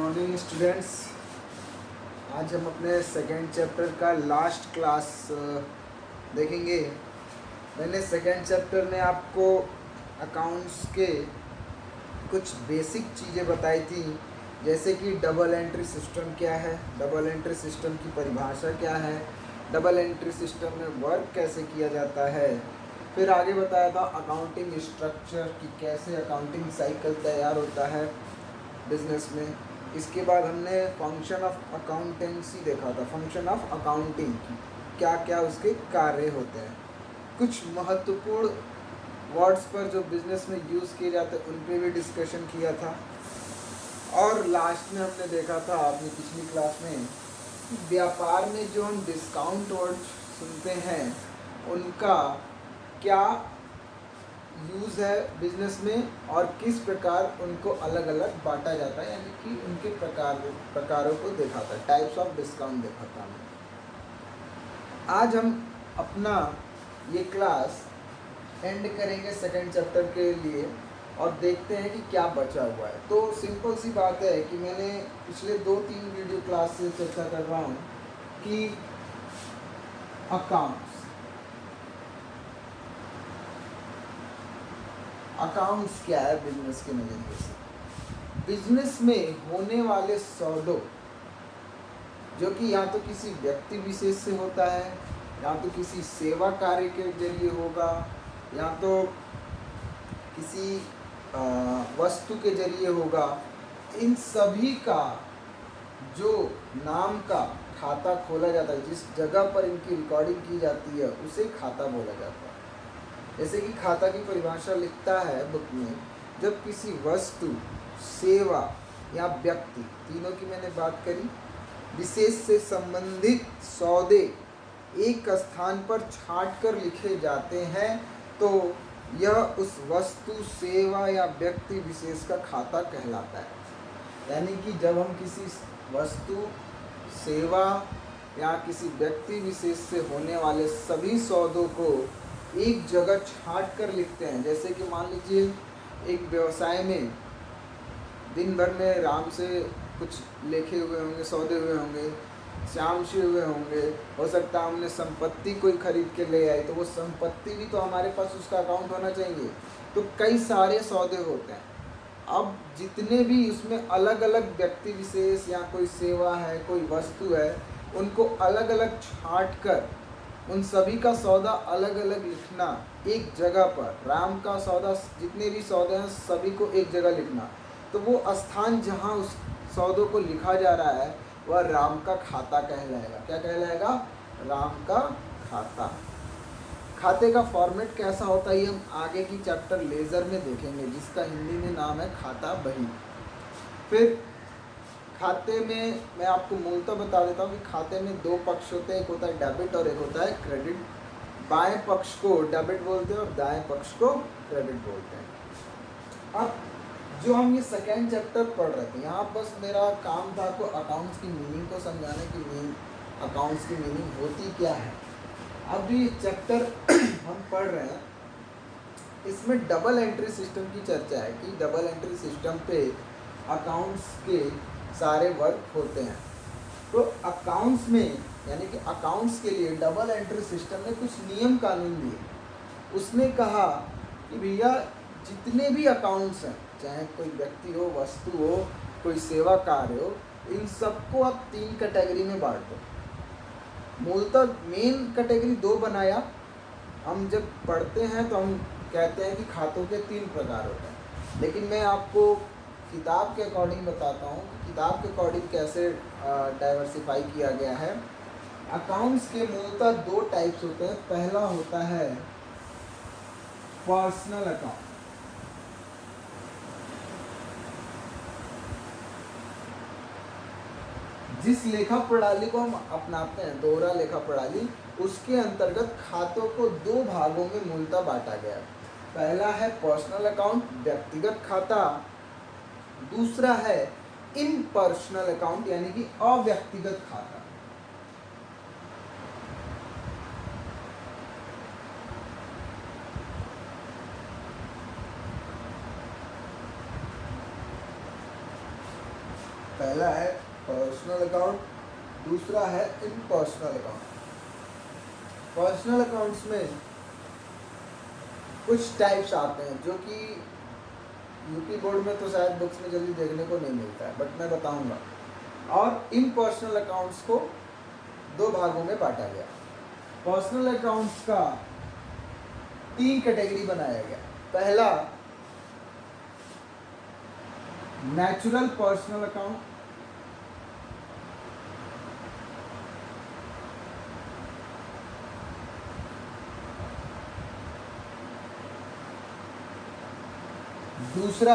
Morning students. आज हम अपने सेकेंड चैप्टर का लास्ट क्लास देखेंगे। मैंने सेकेंड चैप्टर में आपको अकाउंट्स के कुछ बेसिक चीज़ें बताई थी, जैसे कि डबल एंट्री सिस्टम क्या है, डबल एंट्री सिस्टम की परिभाषा क्या है, डबल एंट्री सिस्टम में वर्क कैसे किया जाता है। फिर आगे बताया था अकाउंटिंग स्ट्रक्चर की, कैसे अकाउंटिंग साइकिल तैयार होता है बिजनेस में। इसके बाद हमने फंक्शन ऑफ अकाउंटेंसी देखा था, फंक्शन ऑफ अकाउंटिंग की क्या क्या उसके कार्य होते हैं। कुछ महत्वपूर्ण वर्ड्स पर जो बिजनेस में यूज़ किए जाते हैं उन पे भी डिस्कशन किया था। और लास्ट में हमने देखा था अपनी पिछली क्लास में कि व्यापार में जो हम डिस्काउंट वर्ड सुनते हैं उनका क्या यूज़ है बिजनेस में और किस प्रकार उनको अलग अलग बांटा जाता है, यानी कि उनके प्रकारों को देखा था, टाइप्स ऑफ डिस्काउंट देखा था हमने। आज हम अपना ये क्लास एंड करेंगे सेकंड चैप्टर के लिए और देखते हैं कि क्या बचा हुआ है। तो सिंपल सी बात है कि मैंने पिछले 2-3 वीडियो क्लास से चर्चा कर रहा हूँ कि अकाउंट्स क्या है बिजनेस के नज़रिए से। बिजनेस में होने वाले सौदों, जो कि या तो किसी व्यक्ति विशेष से होता है, या तो किसी सेवा कार्य के जरिए होगा, या तो किसी वस्तु के जरिए होगा, इन सभी का जो नाम का खाता खोला जाता है, जिस जगह पर इनकी रिकॉर्डिंग की जाती है उसे खाता बोला जाता है। जैसे कि खाता की परिभाषा लिखता है बुक में, जब किसी वस्तु, सेवा या व्यक्ति, तीनों की मैंने बात करी, विशेष से संबंधित सौदे एक स्थान पर छांट कर लिखे जाते हैं तो यह उस वस्तु, सेवा या व्यक्ति विशेष का खाता कहलाता है। यानी कि जब हम किसी वस्तु, सेवा या किसी व्यक्ति विशेष से होने वाले सभी सौदों को एक जगह छांट कर लिखते हैं, जैसे कि मान लीजिए एक व्यवसाय में दिन भर में राम से कुछ लिखे हुए होंगे, सौदे हुए होंगे, श्याम से हुए होंगे, हो सकता है हमने संपत्ति कोई खरीद के ले आए तो वो संपत्ति भी तो हमारे पास उसका अकाउंट होना चाहिए। तो कई सारे सौदे होते हैं। अब जितने भी उसमें अलग अलग व्यक्ति विशेष या कोई सेवा है, कोई वस्तु है, उनको अलग अलग छांट कर उन सभी का सौदा अलग अलग लिखना एक जगह पर। राम का सौदा, जितने भी सौदे हैं सभी को एक जगह लिखना, तो वो स्थान जहाँ उस सौदों को लिखा जा रहा है वह राम का खाता कहलाएगा। क्या कहलाएगा? राम का खाता। खाते का फॉर्मेट कैसा होता है ये हम आगे की चैप्टर लेज़र में देखेंगे, जिसका हिंदी में नाम है खाता बही। फिर खाते में मैं आपको मूलतः बता देता हूँ कि खाते में 2 पक्ष होते हैं, एक होता है डेबिट और एक होता है क्रेडिट। बाएं पक्ष को डेबिट बोलते हैं और दाएं पक्ष को क्रेडिट बोलते हैं। अब जो हम ये सेकेंड चैप्टर पढ़ रहे थे, यहाँ बस मेरा काम था आपको अकाउंट्स की मीनिंग को समझाने की, अकाउंट्स की मीनिंग होती क्या है। अब ये चैप्टर हम पढ़ रहे हैं, इसमें डबल एंट्री सिस्टम की चर्चा है कि डबल एंट्री सिस्टम पे अकाउंट्स के सारे वर्क होते हैं। तो अकाउंट्स में, यानी कि अकाउंट्स के लिए डबल एंट्री सिस्टम ने कुछ नियम कानून दिए। उसने कहा कि भैया जितने भी अकाउंट्स हैं, चाहे कोई व्यक्ति हो, वस्तु हो, कोई सेवा कार्य हो, इन सबको आप 3 कैटेगरी में बांट दो। मूलतः मेन कैटेगरी 2 बनाया। हम जब पढ़ते हैं तो हम कहते हैं कि खातों के 3 प्रकार होते हैं, लेकिन मैं आपको किताब के अकॉर्डिंग बताता हूँ कि किताब के अकॉर्डिंग कैसे डाइवर्सिफाई किया गया है। अकाउंट्स के मूलतः 2 टाइप्स होते हैं। पहला होता है पर्सनल अकाउंट। जिस लेखा प्रणाली को हम अपनाते हैं, दोहरा लेखा प्रणाली, उसके अंतर्गत खातों को 2 भागों में मूलतः बांटा गया है। पहला है पर्सनल अकाउंट, व्यक्तिगत खाता। दूसरा है इम्पर्सनल अकाउंट, यानी कि अव्यक्तिगत खाता। पहला है पर्सनल अकाउंट, दूसरा है इम्पर्सनल अकाउंट। पर्सनल अकाउंट्स में कुछ टाइप्स आते हैं जो कि यूपी बोर्ड में तो शायद बुक्स में जल्दी देखने को नहीं मिलता है, बट मैं बताऊंगा। और इम्पर्सनल अकाउंट्स को दो भागों में बांटा गया। पर्सनल अकाउंट्स का 3 कैटेगरी बनाया गया। पहला नेचुरल पर्सनल अकाउंट, दूसरा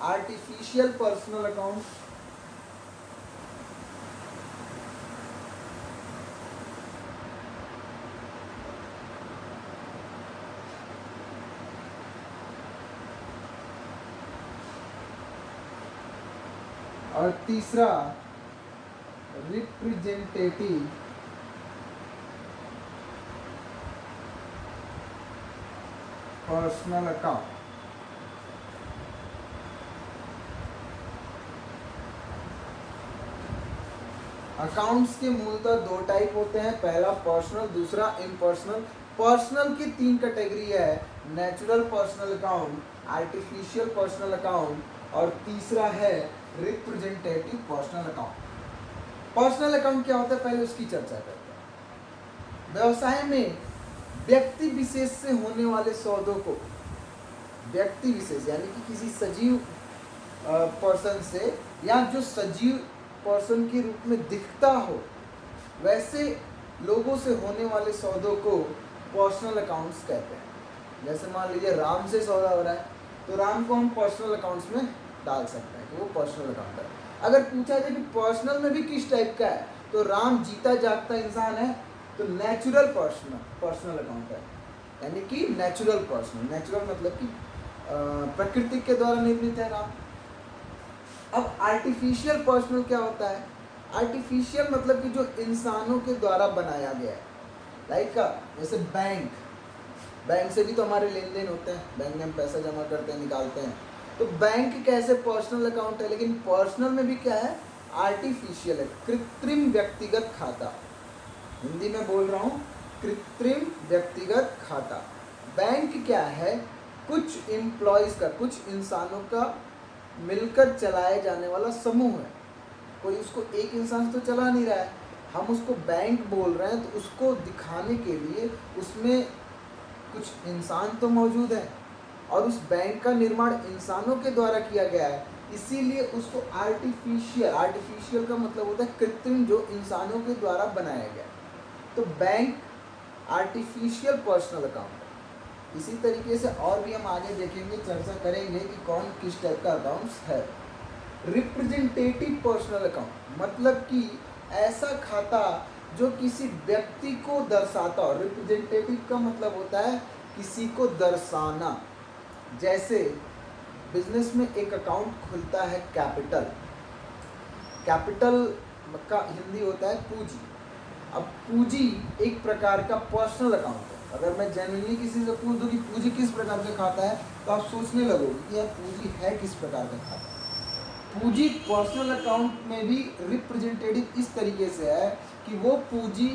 आर्टिफिशियल पर्सनल अकाउंट, और तीसरा रिप्रेजेंटेटिव पर्सनल अकाउंट। अकाउंट्स के मूलतः 2 टाइप होते हैं, पहला पर्सनल, दूसरा इम्पर्सनल। पर्सनल की 3 कैटेगरी है, natural personal account, artificial personal account और तीसरा है representative personal account. Personal account क्या होता है, पहले उसकी चर्चा करते हैं। व्यवसाय में व्यक्ति विशेष से होने वाले सौदों को, व्यक्ति विशेष यानी कि किसी सजीव पर्सन से या जो सजीव पर्सन के रूप में दिखता हो, वैसे लोगों से होने वाले सौदों को पर्सनल अकाउंट्स कहते हैं। जैसे मान लीजिए राम से सौदा हो रहा है, तो राम को हम पर्सनल अकाउंट्स में डाल सकते हैं कि वो पर्सनल अकाउंट है। अगर पूछा जाए कि पर्सनल में भी किस टाइप का है, तो राम जीता जागता इंसान है, तो नेचुरल पर्सनल अकाउंट है, यानी कि नेचुरल पर्सनल। नेचुरल मतलब कि प्रकृति के द्वारा निर्मित है राम। अब आर्टिफिशियल पर्सनल क्या होता है? आर्टिफिशियल मतलब कि जो इंसानों के द्वारा बनाया गया है। लाइक जैसे बैंक से भी तो हमारे लेन देन होते हैं, बैंक में हम पैसा जमा करते हैं, निकालते हैं, तो बैंक कैसे पर्सनल अकाउंट है। लेकिन पर्सनल में भी क्या है, आर्टिफिशियल है, कृत्रिम व्यक्तिगत खाता। हिंदी में बोल रहा हूँ, कृत्रिम व्यक्तिगत खाता। बैंक क्या है, कुछ एम्प्लॉयज़ का, कुछ इंसानों का मिलकर चलाए जाने वाला समूह है। कोई उसको एक इंसान तो चला नहीं रहा है, हम उसको बैंक बोल रहे हैं, तो उसको दिखाने के लिए उसमें कुछ इंसान तो मौजूद है और उस बैंक का निर्माण इंसानों के द्वारा किया गया है, इसीलिए उसको आर्टिफिशियल का मतलब होता है कृत्रिम, जो इंसानों के द्वारा बनाया गया। तो बैंक आर्टिफिशियल पर्सनल अकाउंट है। इसी तरीके से और भी हम आगे देखेंगे, चर्चा करेंगे कि कौन किस टाइप का अकाउंट्स है। रिप्रेजेंटेटिव पर्सनल अकाउंट मतलब कि ऐसा खाता जो किसी व्यक्ति को दर्शाता हो। रिप्रेजेंटेटिव का मतलब होता है किसी को दर्शाना। जैसे बिजनेस में एक अकाउंट खुलता है कैपिटल का हिंदी होता है पूंजी। अब पूंजी एक प्रकार का पर्सनल अकाउंट है। अगर मैं जेन्युइनली किसी से पूछ दूं कि पूंजी किस प्रकार का खाता है, तो आप सोचने लगोगे कि यार पूंजी है किस प्रकार का खाता। पूंजी पर्सनल अकाउंट में भी रिप्रेजेंटेटिव इस तरीके से है कि वो पूंजी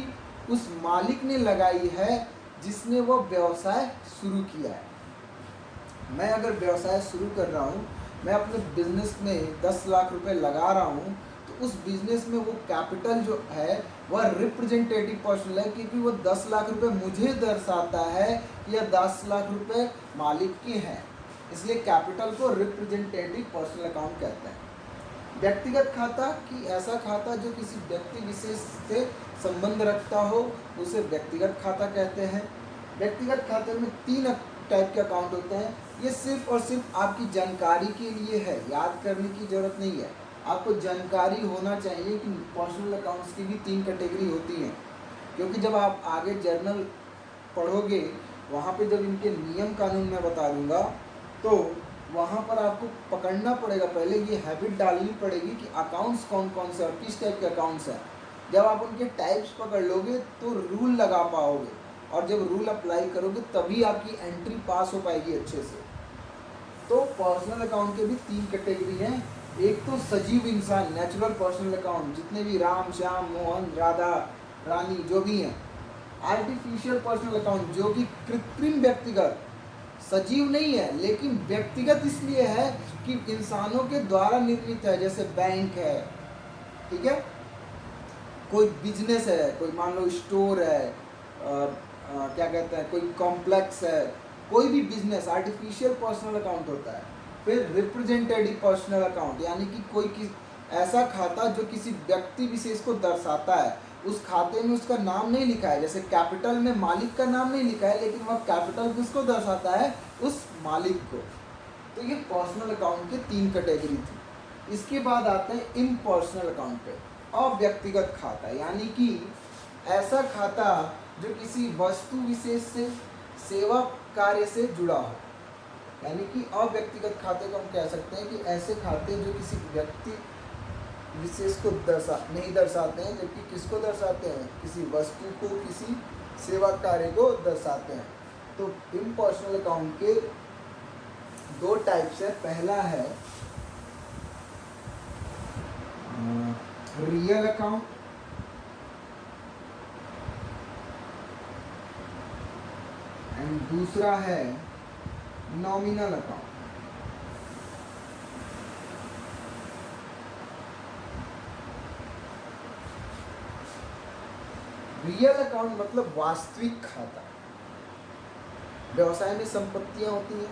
उस मालिक ने लगाई है जिसने वो व्यवसाय शुरू किया है। मैं अगर व्यवसाय शुरू कर रहा हूँ, मैं अपने बिजनेस में 10 लाख रुपए लगा रहा हूँ, तो उस बिजनेस में वो कैपिटल जो है वह रिप्रेजेंटेटिव पर्सनल है, क्योंकि वो 10 लाख रुपए मुझे दर्शाता है या 10 लाख रुपए मालिक के हैं, इसलिए कैपिटल को रिप्रेजेंटेटिव पर्सनल अकाउंट कहते हैं। व्यक्तिगत खाता कि ऐसा खाता जो किसी व्यक्ति विशेष से संबंध रखता हो, उसे व्यक्तिगत खाता कहते हैं। व्यक्तिगत खाते में 3 टाइप के अकाउंट होते हैं। ये सिर्फ और सिर्फ आपकी जानकारी के लिए है, याद करने की ज़रूरत नहीं है। आपको जानकारी होना चाहिए कि पर्सनल अकाउंट्स की भी 3 कैटेगरी होती हैं, क्योंकि जब आप आगे जर्नल पढ़ोगे, वहाँ पे जब इनके नियम कानून मैं बता दूँगा, तो वहाँ पर आपको पकड़ना पड़ेगा। पहले ये हैबिट डालनी पड़ेगी कि अकाउंट्स कौन कौन से और किस टाइप के अकाउंट्स हैं। जब आप उनके टाइप्स पकड़ लोगे तो रूल लगा पाओगे, और जब रूल अप्लाई करोगे तभी आपकी एंट्री पास हो पाएगी अच्छे से। तो पर्सनल अकाउंट के भी 3 कैटेगरी हैं, एक तो सजीव इंसान, नेचुरल पर्सनल अकाउंट, जितने भी राम श्याम मोहन राधा रानी जो भी हैं। आर्टिफिशियल पर्सनल अकाउंट जो कि कृत्रिम व्यक्तिगत, सजीव नहीं है लेकिन व्यक्तिगत इसलिए है कि इंसानों के द्वारा निर्मित है, जैसे बैंक है, ठीक है, कोई बिजनेस है, कोई मान लो स्टोर है, क्या कहते हैं, कोई कॉम्प्लेक्स है, कोई भी बिजनेस आर्टिफिशियल पर्सनल अकाउंट होता है। फिर रिप्रेजेंटेटिव पर्सनल अकाउंट, यानी कि कोई ऐसा खाता जो किसी व्यक्ति विशेष को दर्शाता है, उस खाते में उसका नाम नहीं लिखा है, जैसे कैपिटल में मालिक का नाम नहीं लिखा है, लेकिन वह कैपिटल किसको दर्शाता है, उस मालिक को। तो ये पर्सनल अकाउंट के 3 कैटेगरी थी। इसके बाद आते हैं इम्पर्सनल अकाउंट पे, अव्यक्तिगत खाता, यानी कि ऐसा खाता जो किसी वस्तु विशेष से, सेवा कार्य से जुड़ा हो। यानी कि अव्यक्तिगत खाते को हम कह सकते हैं कि ऐसे खाते जो किसी व्यक्ति विशेष को नहीं दर्शाते हैं, जबकि किसको दर्शाते हैं, किसी वस्तु को, किसी सेवा कार्य को दर्शाते हैं। तो इम्पर्सनल अकाउंट के 2 टाइप्स है। पहला है रियल अकाउंट, एंड दूसरा है नॉमिनल अकाउंट। रियल अकाउंट मतलब वास्तविक खाता। व्यवसाय में संपत्तियां होती हैं,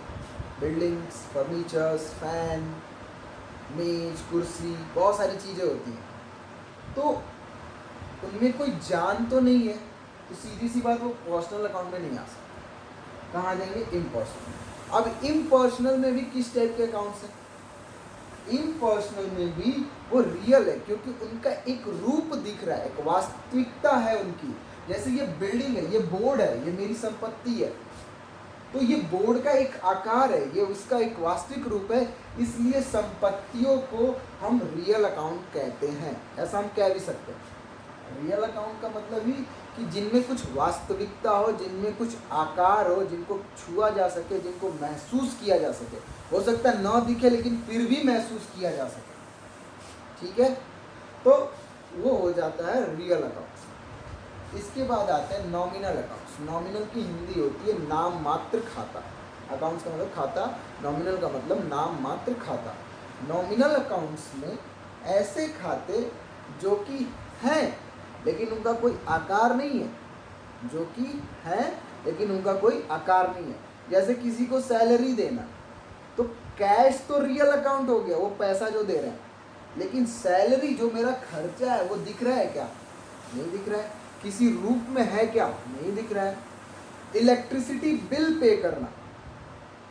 बिल्डिंग्स, फर्नीचर्स, फैन, मेज, कुर्सी, बहुत सारी चीज़ें होती हैं। तो उनमें कोई जान तो नहीं है, तो सीधी सी बात वो पर्सनल अकाउंट में नहीं आ सकता। कहाँ जाएंगे, इम्पर्सनल। अब इम्पर्सनल में भी किस टाइप के अकाउंट्स हैं, इम्पर्सनल में भी वो रियल है, क्योंकि उनका एक रूप दिख रहा है, एक वास्तविकता है उनकी। जैसे ये बिल्डिंग है, ये बोर्ड है, ये मेरी संपत्ति है, तो ये बोर्ड का एक आकार है, ये उसका एक वास्तविक रूप है, इसलिए संपत्तियों को हम रियल अकाउंट कहते हैं। ऐसा हम कह भी सकते हैं। रियल अकाउंट का मतलब ही कि जिनमें कुछ वास्तविकता हो, जिनमें कुछ आकार हो, जिनको छुआ जा सके, जिनको महसूस किया जा सके। हो सकता है ना दिखे लेकिन फिर भी महसूस किया जा सके, ठीक है, तो वो हो जाता है रियल अकाउंट्स। इसके बाद आते हैं नॉमिनल अकाउंट्स। नॉमिनल की हिंदी होती है नाम मात्र खाता। अकाउंट्स का मतलब खाता, नॉमिनल का मतलब नाम मात्र खाता। नॉमिनल अकाउंट्स में ऐसे खाते जो कि हैं लेकिन उनका कोई आकार नहीं है, जो कि हैं लेकिन उनका कोई आकार नहीं है। जैसे किसी को सैलरी देना, तो कैश तो रियल अकाउंट हो गया, वो पैसा जो दे रहे हैं, लेकिन सैलरी जो मेरा खर्चा है वो दिख रहा है क्या, नहीं दिख रहा है। किसी रूप में है क्या, नहीं दिख रहा है। इलेक्ट्रिसिटी बिल पे करना,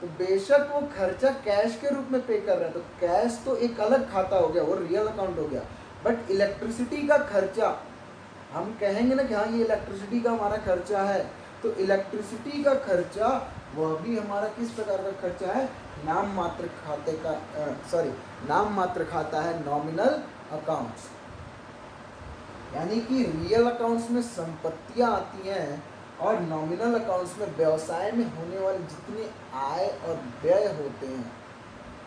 तो बेशक वो खर्चा कैश के रूप में पे कर रहे हैं, तो कैश तो एक अलग खाता हो गया, वो रियल अकाउंट हो गया। बट इलेक्ट्रिसिटी का खर्चा, हम कहेंगे ना कि हाँ ये इलेक्ट्रिसिटी का हमारा खर्चा है, तो इलेक्ट्रिसिटी का खर्चा वह भी हमारा किस प्रकार का खर्चा है, नाम मात्र खाते का, नाम मात्र खाता है, नॉमिनल अकाउंट्स। यानी कि रियल अकाउंट्स में संपत्तियां आती हैं और नॉमिनल अकाउंट्स में व्यवसाय में होने वाले जितने आय और व्यय होते हैं,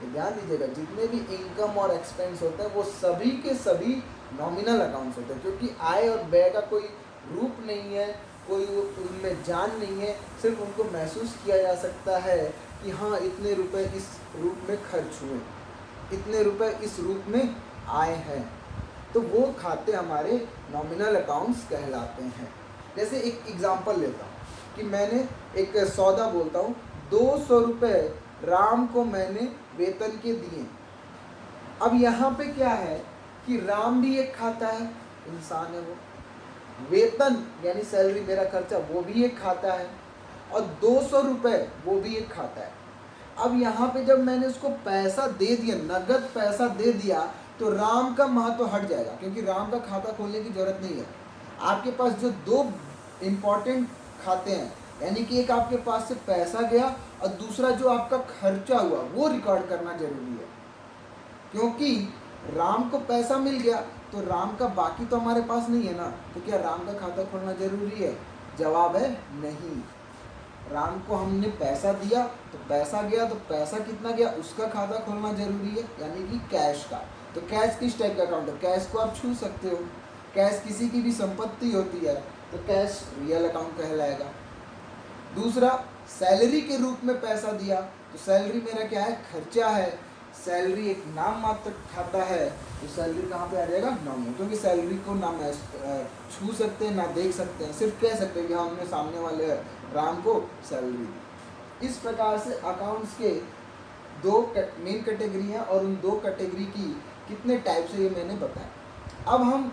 ध्यान दीजिएगा, जितने भी इनकम और एक्सपेंस होते हैं वो सभी के सभी नॉमिनल अकाउंट्स होते हैं, क्योंकि आय और व्यय का कोई रूप नहीं है, कोई उनमें जान नहीं है, सिर्फ उनको महसूस किया जा सकता है कि हाँ इतने रुपए इस रूप में खर्च हुए, इतने रुपए इस रूप में आए हैं, तो वो खाते हमारे नॉमिनल अकाउंट्स कहलाते हैं। जैसे एक एग्जांपल लेता हूँ कि मैंने एक सौदा बोलता हूँ, 200 रुपये राम को मैंने वेतन के दिए। अब यहाँ पे क्या है कि राम भी एक खाता है, इंसान है वो, वेतन यानी सैलरी मेरा खर्चा वो भी एक खाता है, और 200 रुपये वो भी एक खाता है। अब यहाँ पे जब मैंने उसको पैसा दे दिया, नगद पैसा दे दिया, तो राम का महत्व हट जाएगा, क्योंकि राम का खाता खोलने की जरूरत नहीं है। आपके पास जो 2 इम्पॉर्टेंट खाते हैं, यानी कि एक आपके पास से पैसा गया और दूसरा जो आपका खर्चा हुआ वो रिकॉर्ड करना जरूरी है, क्योंकि राम को पैसा मिल गया तो राम का बाकी तो हमारे पास नहीं है ना, तो क्या राम का खाता खोलना जरूरी है? जवाब है नहीं। राम को हमने पैसा दिया तो पैसा गया, तो पैसा कितना गया उसका खाता खोलना जरूरी है, यानी कि कैश का। तो कैश किस टाइप का अकाउंट है? कैश को आप छू सकते हो, कैश किसी की भी संपत्ति होती है, तो कैश रियल अकाउंट कहलाएगा। दूसरा, सैलरी के रूप में पैसा दिया, तो सैलरी मेरा क्या है? खर्चा है। सैलरी एक नाम मात्र खाता है, तो सैलरी कहाँ पे आ जाएगा? नॉमिनल, क्योंकि सैलरी को ना छू सकते हैं ना देख सकते हैं, सिर्फ कह सकते हैं कि हाँ हमने सामने वाले राम को सैलरी दी। इस प्रकार से अकाउंट्स के दो मेन कैटेगरी हैं और उन दो कैटेगरी की कितने टाइप्स है ये मैंने बताया। अब हम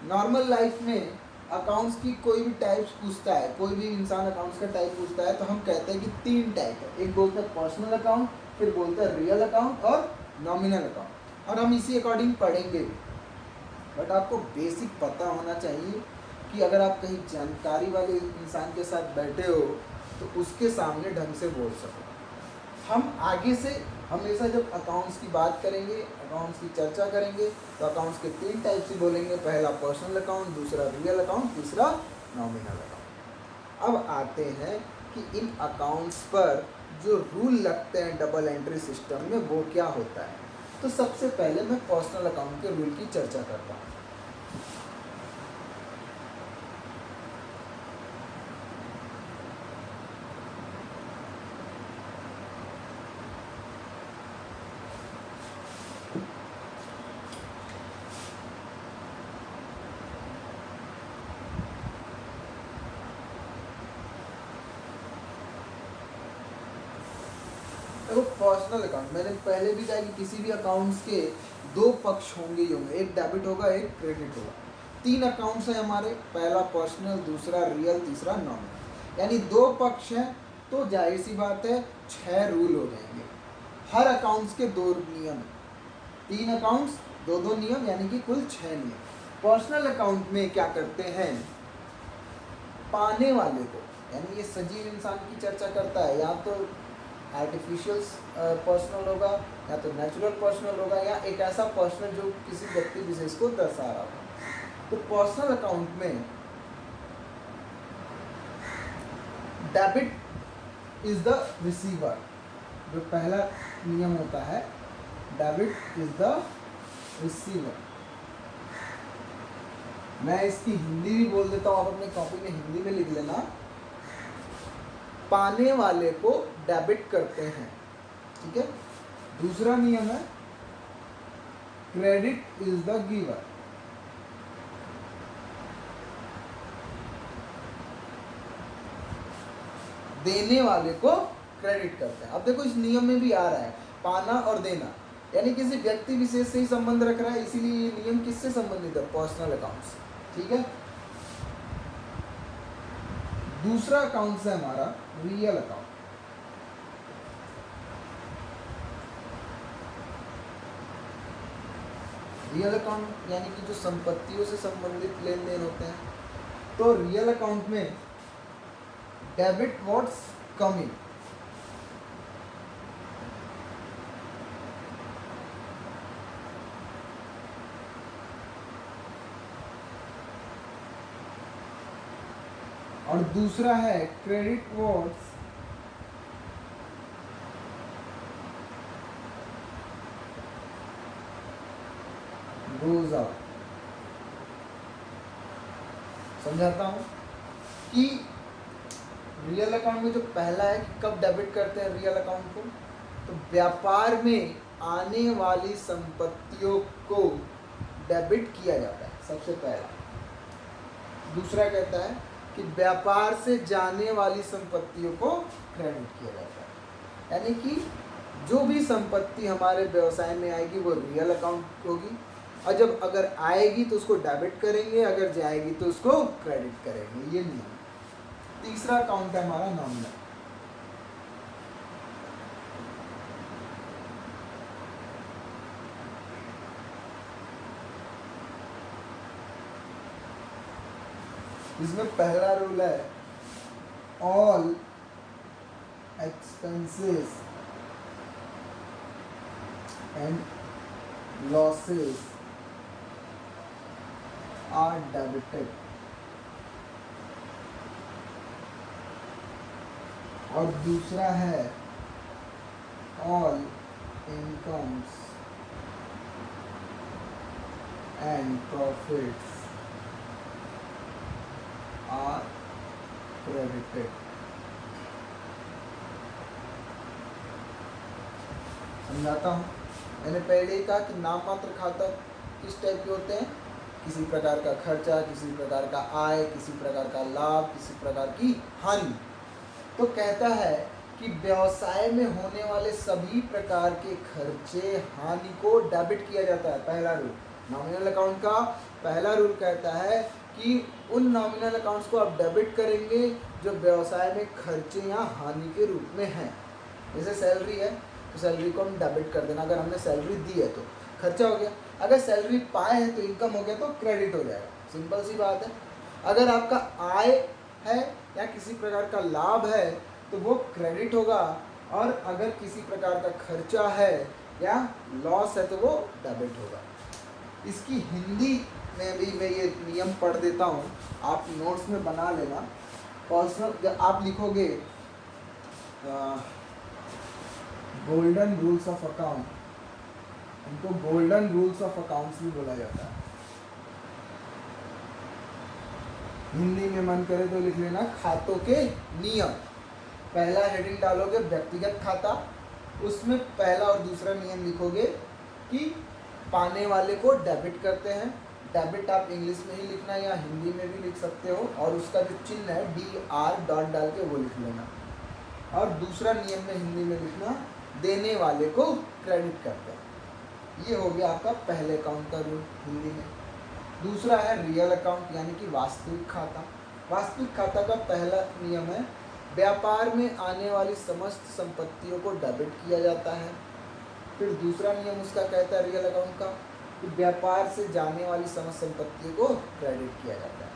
नॉर्मल लाइफ में अकाउंट्स की कोई भी टाइप्स पूछता है, कोई भी इंसान अकाउंट्स का टाइप पूछता है, तो हम कहते हैं कि 3 टाइप है। एक बोलते हैं पर्सनल अकाउंट, फिर बोलते हैं रियल अकाउंट और नॉमिनल अकाउंट, और हम इसी अकॉर्डिंग पढ़ेंगे भी। बट आपको बेसिक पता होना चाहिए कि अगर आप कहीं जानकारी वाले इंसान के साथ बैठे हो तो उसके सामने ढंग से बोल सको। हम आगे से हमेशा जब अकाउंट्स की बात करेंगे, अकाउंट्स की चर्चा करेंगे, तो अकाउंट्स के 3 टाइप से बोलेंगे। पहला पर्सनल अकाउंट, दूसरा रियल अकाउंट, तीसरा नॉमिनल अकाउंट। अब आते हैं कि इन अकाउंट्स पर जो रूल लगते हैं डबल एंट्री सिस्टम में वो क्या होता है। तो सबसे पहले मैं पर्सनल अकाउंट के रूल की चर्चा करता हूँ। देखो, पर्सनल अकाउंट मैंने पहले भी कहा कि किसी भी अकाउंट्स के 2 पक्ष होंगे ही होंगे, एक डेबिट होगा एक क्रेडिट होगा। 3 अकाउंट्स हैं हमारे, पहला पर्सनल, दूसरा रियल, तीसरा नॉमिनल, यानी 2 पक्ष हैं, तो जाहिर सी बात है 6 रूल हो जाएंगे। हर अकाउंट्स के 2 नियम, 3 अकाउंट्स 2-2 नियम, यानी कि कुल 6 नियम। पर्सनल अकाउंट में क्या करते हैं? पाने वाले को, यानी ये सजीव इंसान की चर्चा करता है, या तो आर्टिफिशियल पर्सनल होगा, या तो नेचुरल पर्सनल होगा, या एक ऐसा पर्सनल जो किसी व्यक्ति विशेष को दर्शा रहा हो। तो पर्सनल अकाउंट में डेबिट इज द रिसीवर, जो पहला नियम होता है, डेबिट इज द रिसीवर। मैं इसकी हिंदी भी बोल देता हूँ, आप अपने कॉपी में हिंदी में लिख लेना। पाने वाले को डेबिट करते हैं, ठीक है। दूसरा नियम है क्रेडिट इज द गिवर। देने वाले को क्रेडिट करते हैं। अब देखो, इस नियम में भी आ रहा है पाना और देना, यानी किसी व्यक्ति विशेष से ही संबंध रख रहा है, इसीलिए ये नियम किससे संबंधित है? पर्सनल अकाउंट से, ठीक है। दूसरा अकाउंट है हमारा रियल अकाउंट। रियल अकाउंट यानी कि जो संपत्तियों से संबंधित लेन देन होते हैं। तो रियल अकाउंट में डेबिट व्हाट्स कमिंग, और दूसरा है क्रेडिट व्हाट्स गोज आउट। समझाता हूं कि रियल अकाउंट में जो पहला है कि कब डेबिट करते हैं रियल अकाउंट को, तो व्यापार में आने वाली संपत्तियों को डेबिट किया जाता है सबसे पहला। दूसरा कहता है कि व्यापार से जाने वाली संपत्तियों को क्रेडिट किया जाता है, यानी कि जो भी संपत्ति हमारे व्यवसाय में आएगी वो रियल अकाउंट होगी, और जब अगर आएगी तो उसको डेबिट करेंगे, अगर जाएगी तो उसको क्रेडिट करेंगे, ये नियम। तीसरा अकाउंट है हमारा नॉमिनल। इसमें पहला रूल है all expenses and losses are debited. और दूसरा है all incomes and profits are credited. समझाता हूँ। मैंने पहले ही कहा कि नाम मात्र खाता किस टाइप के होते हैं, किसी प्रकार का खर्चा, किसी प्रकार का आय, किसी प्रकार का लाभ, किसी प्रकार की हानि। तो कहता है कि व्यवसाय में होने वाले सभी प्रकार के खर्चे हानि को डेबिट किया जाता है। पहला रूल नॉमिनल अकाउंट का पहला रूल कहता है कि उन नॉमिनल अकाउंट्स को आप डेबिट करेंगे जो व्यवसाय में खर्चे या हानि के रूप में हैं। जैसे सैलरी है तो सैलरी को हम डेबिट कर देना, अगर हमने सैलरी दी है तो खर्चा हो गया। अगर सैलरी पाए हैं तो इनकम हो गया तो क्रेडिट हो जाएगा। सिंपल सी बात है। अगर आपका आय है या किसी प्रकार का लाभ है तो वो क्रेडिट होगा, और अगर किसी प्रकार का खर्चा है या लॉस है तो वो डेबिट होगा। इसकी हिंदी में भी मैं ये नियम पढ़ देता हूँ, आप नोट्स में बना लेना। पर्सनल जब आप लिखोगे गोल्डन रूल्स ऑफ अकाउंट, इनको गोल्डन रूल्स ऑफ अकाउंट्स भी बोला जाता है। हिंदी में मन करे तो लिख लेना खातों के नियम। पहला हेडिंग डालोगे व्यक्तिगत खाता, उसमें पहला और दूसरा नियम लिखोगे कि पाने वाले को डेबिट करते हैं। डेबिट आप इंग्लिश में ही लिखना या हिंदी में भी लिख सकते हो, और उसका जो चिन्ह है DR डॉट डाल के वो लिख लेना। और दूसरा नियम में हिंदी में लिखना देने वाले को क्रेडिट करते हैं। ये हो गया आपका पहले अकाउंट का रूल हिंदी में। दूसरा है रियल अकाउंट यानी कि वास्तविक खाता। वास्तविक खाता का पहला नियम है व्यापार में आने वाली समस्त संपत्तियों को डेबिट किया जाता है। फिर दूसरा नियम उसका कहता है रियल अकाउंट का कि व्यापार से जाने वाली समस्त संपत्तियों को क्रेडिट किया जाता है।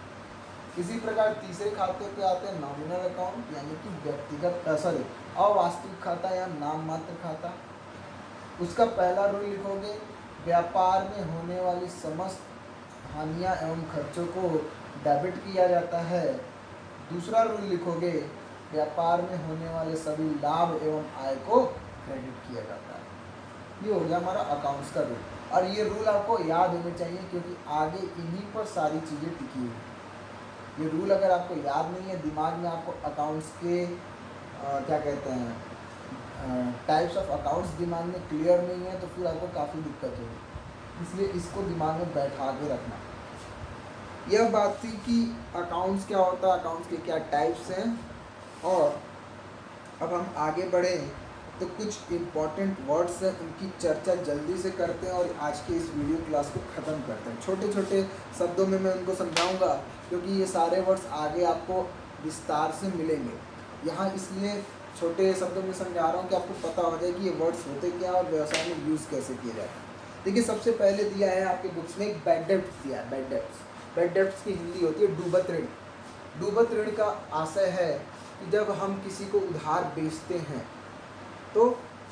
इसी प्रकार तीसरे खाते पे आते हैं नॉमिनल अकाउंट यानी कि व्यक्तिगत अवास्तविक खाता या नाम मात्र खाता। उसका पहला रूल लिखोगे व्यापार में होने वाली समस्त हानियाँ एवं खर्चों को डेबिट किया जाता है। दूसरा रूल लिखोगे व्यापार में होने वाले सभी लाभ एवं आय को क्रेडिट किया जाता है। ये हो गया हमारा अकाउंट्स का रूल, और ये रूल आपको याद होने चाहिए क्योंकि आगे इन्हीं पर सारी चीज़ें टिकी हुई। ये रूल अगर आपको याद नहीं है, दिमाग में आपको अकाउंट्स के क्या कहते हैं टाइप्स ऑफ अकाउंट्स दिमाग में क्लियर नहीं है तो फिर आपको काफ़ी दिक्कत होगी। इसलिए इसको दिमाग में बैठा के रखना। यह बात थी कि अकाउंट्स क्या होता है, अकाउंट्स के क्या टाइप्स हैं। और अब हम आगे बढ़ें तो कुछ इम्पॉर्टेंट वर्ड्स हैं, उनकी चर्चा जल्दी से करते हैं और आज के इस वीडियो क्लास को ख़त्म करते हैं। छोटे छोटे शब्दों में मैं उनको समझाऊंगा क्योंकि ये सारे वर्ड्स आगे आपको विस्तार से मिलेंगे। यहाँ इसलिए छोटे शब्दों में समझा रहा हूँ कि आपको पता हो जाए कि ये वर्ड्स होते क्या और व्यवसाय में यूज़ कैसे किए जाते हैं। देखिए, सबसे पहले दिया है आपके बुक्स में एक बैड डेब्ट्स दिया है। बैड डेब्ट्स, बैड डेब्ट्स की हिंदी होती है डूबत ऋण। डूबत ऋण का आशय है कि जब हम किसी को उधार बेचते हैं तो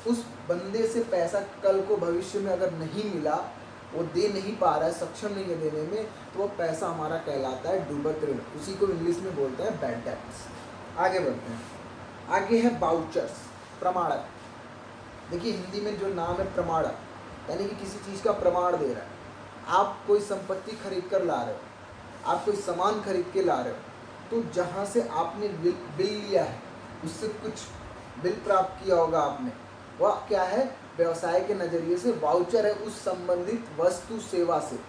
उस बंदे से पैसा कल को भविष्य में अगर नहीं मिला, वो दे नहीं पा रहा है, सक्षम नहीं है देने में, तो वो पैसा हमारा कहलाता है डूबत ऋण। उसी को इंग्लिश में बोलते हैं बैड डेब्ट्स। आगे बढ़ते हैं। आगे है वाउचर्स, प्रमाणक। देखिए, हिंदी में जो नाम है प्रमाणक यानी कि किसी चीज़ का प्रमाण दे रहा है। आप कोई संपत्ति खरीद कर ला रहे हो, आप कोई सामान खरीद के ला रहे हो, तो जहाँ से आपने बिल लिया है उससे कुछ बिल प्राप्त किया होगा आपने, वह क्या है, व्यवसाय के नज़रिए से वाउचर है उस संबंधित वस्तु सेवा से।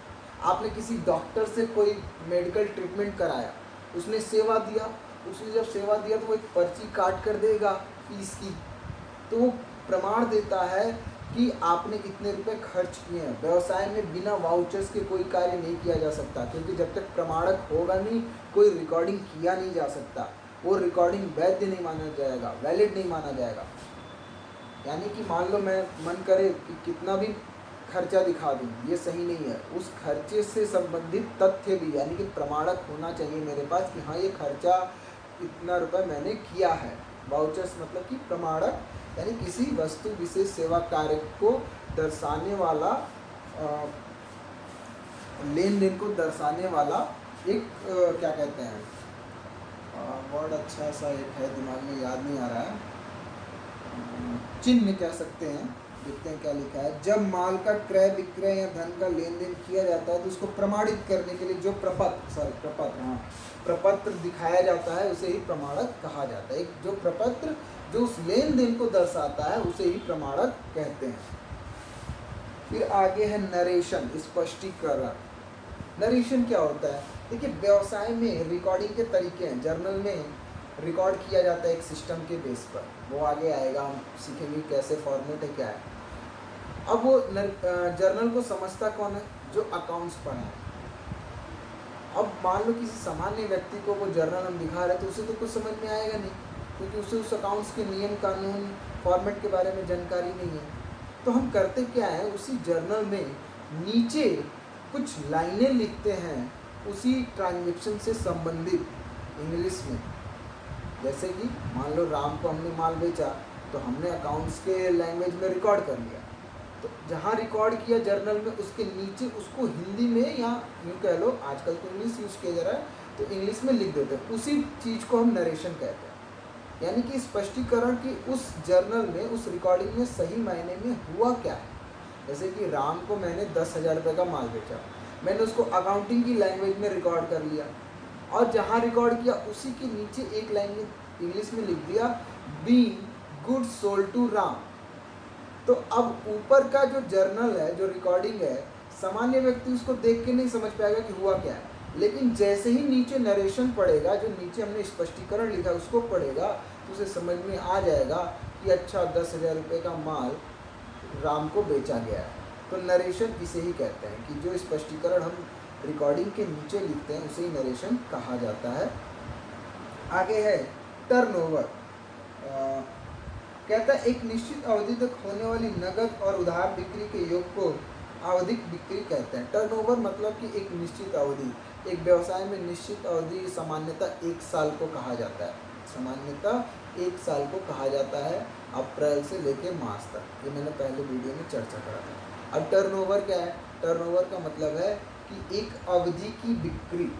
आपने किसी डॉक्टर से कोई मेडिकल ट्रीटमेंट कराया, उसने सेवा दिया, उसने जब सेवा दिया तो वो एक पर्ची काट कर देगा फीस की, तो वो प्रमाण देता है कि आपने इतने रुपए खर्च किए हैं। व्यवसाय में बिना वाउचर्स के कोई कार्य नहीं किया जा सकता क्योंकि जब तक प्रमाणक होगा नहीं, कोई रिकॉर्डिंग किया नहीं जा सकता। वो रिकॉर्डिंग वैध नहीं माना जाएगा, वैलिड नहीं माना जाएगा। यानी कि मान लो मैं मन करे कि कितना भी खर्चा दिखा दूँ, ये सही नहीं है। उस खर्चे से संबंधित तथ्य भी यानी कि प्रमाणक होना चाहिए मेरे पास कि हाँ, ये खर्चा इतना रुपए मैंने किया है। वाउचर्स मतलब कि प्रमाणक यानी किसी वस्तु विशेष सेवा कार्य को दर्शाने वाला, लेन देन को दर्शाने वाला एक क्या कहते हैं वर्ड अच्छा सा एक है, दिमाग में याद नहीं आ रहा है, चिन्ह कह सकते हैं। देखते हैं क्या लिखा है। जब माल का क्रय विक्रय या धन का लेन देन किया जाता है तो उसको प्रमाणित करने के लिए जो प्रपत्र दिखाया जाता है उसे ही प्रमाणक कहा जाता है। एक जो प्रपत्र जो उस लेन देन को दर्शाता है उसे ही प्रमाणक कहते हैं। फिर आगे है नरेशन, स्पष्टीकरण। नरेशन क्या होता है? देखिए, व्यवसाय में रिकॉर्डिंग के तरीके हैं। जर्नल में रिकॉर्ड किया जाता है एक सिस्टम के बेस पर, वो आगे आएगा, हम सीखेंगे कैसे फॉर्मेट है, क्या है। अब वो जर्नल को समझता कौन है? जो अकाउंट्स पढ़ा है। अब मान लो किसी सामान्य व्यक्ति को वो जर्नल हम दिखा रहे हैं तो उसे तो कुछ समझ में आएगा नहीं, क्योंकि उसे उस अकाउंट्स के नियम कानून फॉर्मेट के बारे में जानकारी नहीं है। तो हम करते क्या है, उसी जर्नल में नीचे कुछ लाइनें लिखते हैं उसी ट्रांजैक्शन से संबंधित इंग्लिश में। जैसे कि मान लो राम को हमने माल बेचा तो हमने अकाउंट्स के लैंग्वेज में रिकॉर्ड कर लिया, तो जहाँ रिकॉर्ड किया जर्नल में उसके नीचे उसको हिंदी में या यूँ कह लो, आजकल तो इंग्लिश यूज़ किया जा रहा है तो इंग्लिश में लिख देते हैं। उसी चीज़ को हम नरेशन कहते हैं, यानी कि स्पष्टीकरण की उस जर्नल में, उस रिकॉर्डिंग में सही मायने में हुआ क्या है। जैसे कि राम को मैंने 10,000 रुपये का माल बेचा, मैंने उसको अकाउंटिंग की लैंग्वेज में रिकॉर्ड कर लिया और जहाँ रिकॉर्ड किया उसी के नीचे एक लाइन में इंग्लिश में लिख दिया, being goods sold to Ram. तो अब ऊपर का जो जर्नल है, जो रिकॉर्डिंग है, सामान्य व्यक्ति उसको देख के नहीं समझ पाएगा कि हुआ क्या है, लेकिन जैसे ही नीचे नरेशन पढ़ेगा, जो नीचे हमने स्पष्टीकरण लिखा उसको पढ़ेगा तो उसे समझ में आ जाएगा कि अच्छा 10,000 रुपये का माल राम को बेचा गया है। तो नरेशन इसे ही कहते हैं कि जो स्पष्टीकरण हम रिकॉर्डिंग के नीचे लिखते हैं उसे ही नरेशन कहा जाता है। आगे है टर्नओवर। कहता है एक निश्चित अवधि तक होने वाली नगद और उधार बिक्री के योग को आवधिक बिक्री कहते हैं। टर्नओवर मतलब कि एक निश्चित अवधि, एक व्यवसाय में निश्चित अवधि सामान्यतः 1 साल को कहा जाता है। सामान्यतः 1 साल को कहा जाता है, अप्रैल से लेकर मार्च तक। ये मैंने पहले वीडियो में चर्चा करा था। अब टर्नओवर क्या है? टर्नओवर का मतलब है कि एक अवधि की बिक्री।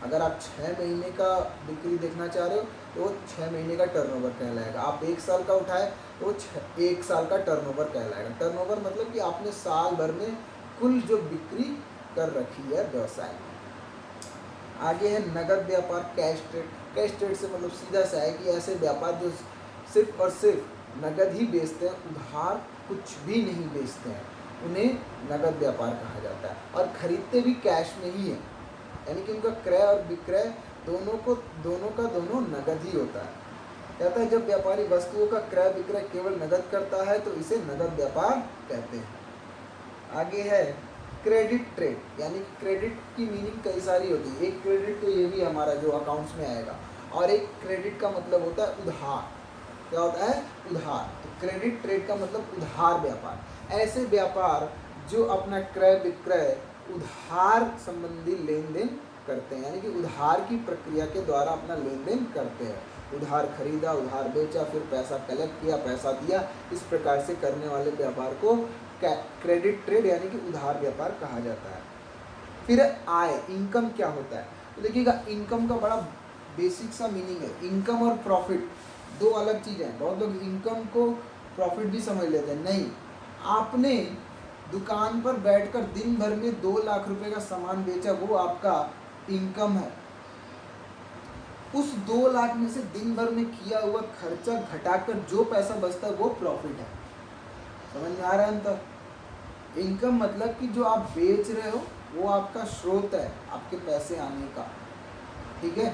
अगर आप 6 महीने का बिक्री देखना चाह रहे हो तो 6 महीने का टर्नओवर कहलाएगा। आप 1 साल का उठाए तो 1 साल का टर्नओवर कहलाएगा। टर्नओवर मतलब कि आपने साल भर में कुल जो बिक्री कर रखी है व्यवसाय में। आगे है नगद व्यापार, कैश ट्रेड। कैश ट्रेड से मतलब सीधा सा है कि ऐसे व्यापार जो सिर्फ और सिर्फ नगद ही बेचते हैं, उधार कुछ भी नहीं बेचते हैं, उन्हें नगद व्यापार कहा जाता है। और खरीदते भी कैश में ही है, यानी कि उनका क्रय और विक्रय दोनों का दोनों नगद ही होता है। कहता है जब व्यापारी वस्तुओं का क्रय विक्रय केवल नगद करता है तो इसे नगद व्यापार कहते हैं। आगे है क्रेडिट ट्रेड, यानी कि क्रेडिट की मीनिंग कई सारी होती है। एक क्रेडिट तो ये भी हमारा जो अकाउंट्स में आएगा, और एक क्रेडिट का मतलब होता है उधार। क्या होता है? उधार। तो क्रेडिट ट्रेड का मतलब उधार व्यापार। ऐसे व्यापार जो अपना क्रय विक्रय उधार संबंधी लेन देन करते हैं, यानी कि उधार की प्रक्रिया के द्वारा अपना लेन देन करते हैं। उधार खरीदा, उधार बेचा, फिर पैसा कलेक्ट किया, पैसा दिया, इस प्रकार से करने वाले व्यापार को क्रेडिट ट्रेड यानी कि उधार व्यापार कहा जाता है। फिर आय, इनकम क्या होता है? तो देखिएगा, इनकम का बड़ा बेसिक सा मीनिंग है। इनकम और प्रॉफिट दो अलग चीज़ें हैं। बहुत लोग इनकम को प्रॉफिट भी समझ लेते हैं। नहीं, आपने दुकान पर बैठकर दिन भर में 2 लाख रुपए का सामान बेचा, वो आपका इनकम है। उस 2 लाख में से दिन भर में किया हुआ खर्चा घटाकर जो पैसा बचता है वो प्रॉफिट है। समझ में आ रहा है अंतर? इनकम मतलब कि जो आप बेच रहे हो वो आपका स्रोत है आपके पैसे आने का। ठीक है,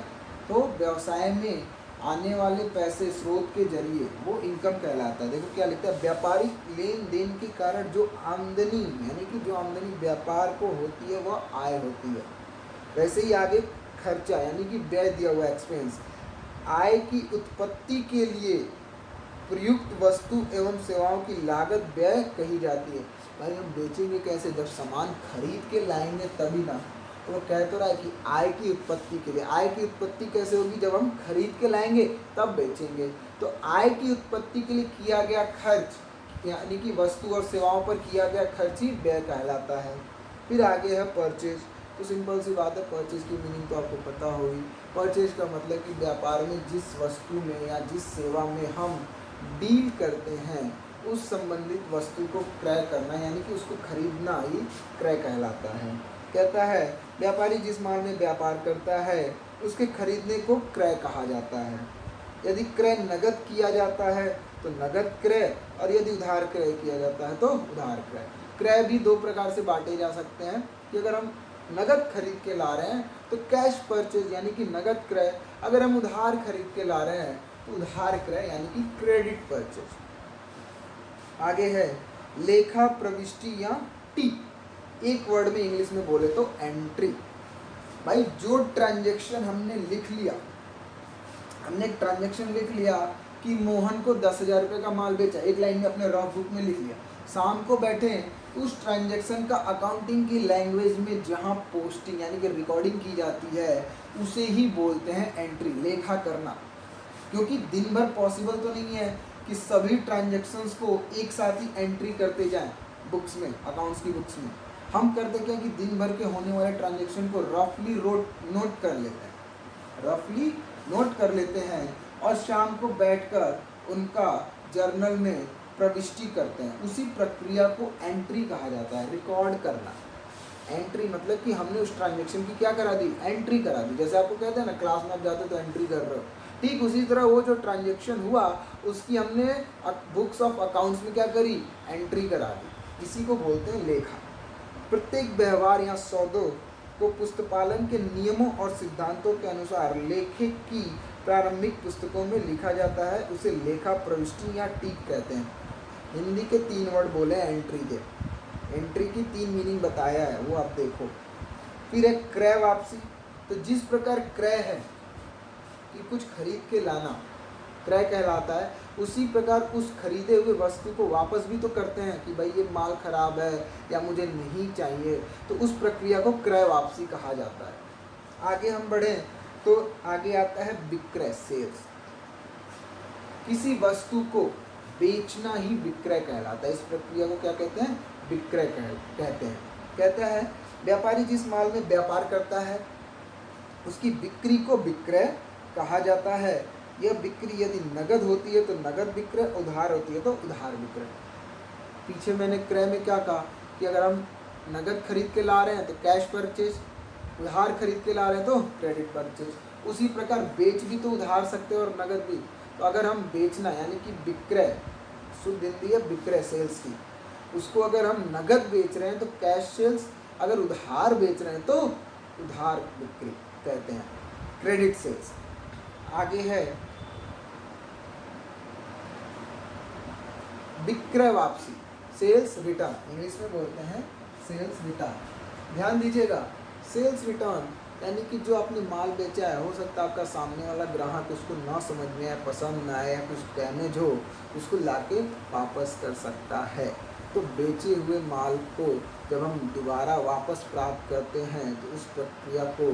तो व्यवसाय में आने वाले पैसे स्रोत के जरिए वो इनकम कहलाता है। देखो क्या लिखता है, व्यापारिक लेन देन के कारण जो आमदनी, यानी कि जो आमदनी व्यापार को होती है वह आय होती है। वैसे ही आगे खर्चा, यानी कि व्यय दिया हुआ एक्सपेंस। आय की उत्पत्ति के लिए प्रयुक्त वस्तु एवं सेवाओं की लागत व्यय कही जाती है। भाई हम बेचेंगे कैसे? जब सामान खरीद के लाएंगे तभी ना। तो वो कह तो रहा है कि आय की उत्पत्ति के लिए। आय की उत्पत्ति कैसे होगी? जब हम खरीद के लाएंगे तब बेचेंगे। तो आय की उत्पत्ति के लिए किया गया खर्च, यानी कि वस्तु और सेवाओं पर किया गया खर्च ही व्यय कहलाता है। फिर आगे है परचेज। तो सिंपल सी बात है, परचेज की मीनिंग तो आपको पता होगी। परचेज का मतलब कि व्यापार में जिस वस्तु में या जिस सेवा में हम डील करते हैं उस संबंधित वस्तु को क्रय करना, यानी कि उसको खरीदना ही क्रय कहलाता है। कहता है व्यापारी जिस माल में व्यापार करता है उसके खरीदने को क्रय कहा जाता है। यदि क्रय नगद किया जाता है तो नगद क्रय, और यदि उधार क्रय किया जाता है तो उधार क्रय। क्रय भी दो प्रकार से बांटे जा सकते हैं कि अगर हम नगद खरीद के ला रहे हैं तो कैश परचेज यानी कि नगद क्रय, अगर हम उधार खरीद के ला रहे हैं तो उधार क्रय यानी कि क्रेडिट परचेज। आगे है लेखा प्रविष्टि या टी, एक वर्ड में इंग्लिश में बोले तो एंट्री। भाई जो ट्रांजैक्शन हमने लिख लिया, हमने एक ट्रांजैक्शन लिख लिया कि मोहन को 10,000 रुपये का माल बेचा, एक लाइन में अपने रफ बुक में लिख लिया। शाम को बैठे उस ट्रांजैक्शन का अकाउंटिंग की लैंग्वेज में जहाँ पोस्टिंग यानी कि रिकॉर्डिंग की जाती है उसे ही बोलते हैं एंट्री, लेखा करना। क्योंकि दिन भर पॉसिबल तो नहीं है कि सभी ट्रांजैक्शंस को एक साथ ही एंट्री करते जाएं बुक्स में, अकाउंट्स की बुक्स में। हम करते क्या कि दिन भर के होने वाले ट्रांजैक्शन को रफली नोट कर लेते हैं, रफली नोट कर लेते हैं और शाम को बैठकर उनका जर्नल में प्रविष्टि करते हैं। उसी प्रक्रिया को एंट्री कहा जाता है, रिकॉर्ड करना। एंट्री मतलब कि हमने उस ट्रांजैक्शन की क्या करा दी, एंट्री करा दी। जैसे आपको कहते हैं ना क्लास में आप जाते तो एंट्री कर रहे हो, ठीक उसी तरह वो जो ट्रांजैक्शन हुआ उसकी हमने बुक्स ऑफ अकाउंट्स में क्या करी, एंट्री करा दी। इसी को बोलते हैं लेखा। प्रत्येक व्यवहार या सौदों को पुस्तपालन के नियमों और सिद्धांतों के अनुसार लेखे की प्रारंभिक पुस्तकों में लिखा जाता है, उसे लेखा प्रविष्टि या टीक कहते हैं। हिंदी के 3 वर्ड बोले एंट्री के, एंट्री की 3 मीनिंग बताया है वो आप देखो। फिर एक क्रय वापसी, तो जिस प्रकार क्रय है कि कुछ खरीद के लाना क्रय कहलाता है, उसी प्रकार उस खरीदे हुए वस्तु को वापस भी तो करते हैं कि भाई ये माल खराब है या मुझे नहीं चाहिए, तो उस प्रक्रिया को क्रय वापसी कहा जाता है। आगे हम बढ़ें तो आगे आता है विक्रय, सेल्स। किसी वस्तु को बेचना ही विक्रय कहलाता है। इस प्रक्रिया को क्या कहते हैं, विक्रय कहते हैं। कहता है व्यापारी जिस माल में व्यापार करता है उसकी बिक्री को विक्रय कहा जाता है। यह बिक्री यदि नगद होती है तो नगद विक्रय, उधार होती है तो उधार विक्रय। पीछे मैंने क्रय में क्या कहा कि अगर हम नगद खरीद के ला रहे हैं तो कैश परचेज, उधार खरीद के ला रहे हैं तो क्रेडिट परचेज। उसी प्रकार बेच भी तो उधार सकते हैं और नगद भी। तो अगर हम बेचना यानी कि विक्रय, शुद्ध हिंदी है विक्रय सेल्स की, उसको अगर हम नगद बेच रहे हैं तो कैश सेल्स, अगर उधार बेच रहे हैं तो उधार बिक्री कहते हैं, क्रेडिट सेल्स। आगे है विक्रय वापसी, सेल्स रिटर्न, इंग्लिश में बोलते हैं सेल्स रिटर्न। ध्यान दीजिएगा, सेल्स रिटर्न यानी कि जो आपने माल बेचा है, हो सकता है आपका सामने वाला ग्राहक उसको ना समझ में आए, पसंद ना आए या कुछ डैमेज हो, उसको लाके वापस कर सकता है। तो बेचे हुए माल को जब हम दोबारा वापस प्राप्त करते हैं तो उस प्रक्रिया को